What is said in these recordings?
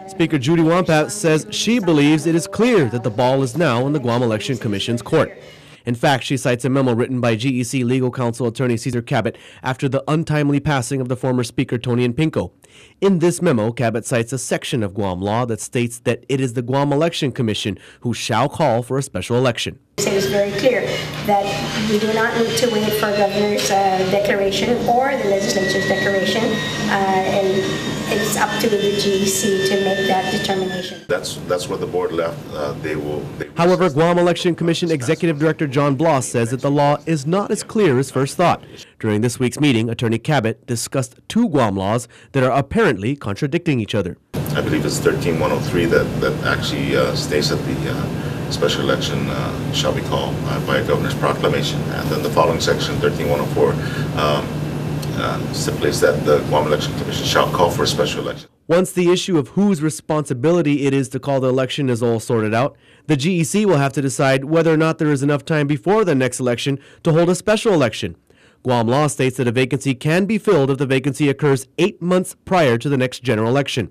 Speaker Judy Wampat says she believes it is clear that the ball is now in the Guam Election Commission's court. In fact, she cites a memo written by GEC legal counsel attorney Cesar Cabot after the untimely passing of the former Speaker Tony Pinco. In this memo, Cabot cites a section of Guam law that states that it is the Guam Election Commission who shall call for a special election. It is very clear that we do not need to wait for the governor's declaration or the legislature's declaration, and it's up to the GEC to make that determination. That's where the board left. However, Guam Election Commission Executive Director John Bloss says that the law is not as clear as first thought. During this week's meeting, Attorney Cabot discussed two Guam laws that are apparently contradicting each other. I believe it's 13103 that actually states that the special election shall be called by a governor's proclamation, and then the following section, 13104, stipulates that the Guam Election Commission shall call for a special election. Once the issue of whose responsibility it is to call the election is all sorted out, the GEC will have to decide whether or not there is enough time before the next election to hold a special election. Guam law states that a vacancy can be filled if the vacancy occurs 8 months prior to the next general election.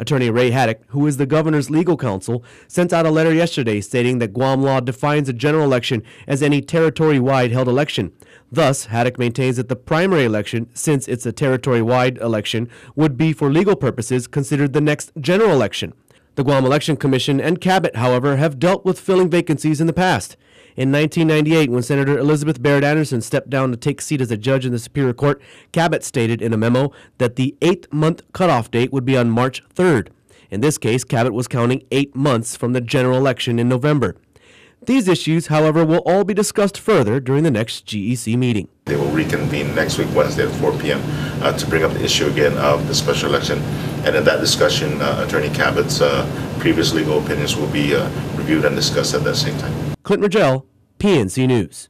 Attorney Ray Haddock, who is the governor's legal counsel, sent out a letter yesterday stating that Guam law defines a general election as any territory-wide held election. Thus, Haddock maintains that the primary election, since it's a territory-wide election, would be for legal purposes considered the next general election. The Guam Election Commission and Cabot, however, have dealt with filling vacancies in the past. In 1998, when Senator Elizabeth Barrett Anderson stepped down to take a seat as a judge in the Superior Court, Cabot stated in a memo that the 8-month cutoff date would be on March 3rd. In this case, Cabot was counting 8 months from the general election in November. These issues, however, will all be discussed further during the next GEC meeting. They will reconvene next week, Wednesday at 4 p.m. To bring up the issue again of the special election. And in that discussion, Attorney Cabot's previous legal opinions will be reviewed and discussed at that same time. Clint Rogel, PNC News.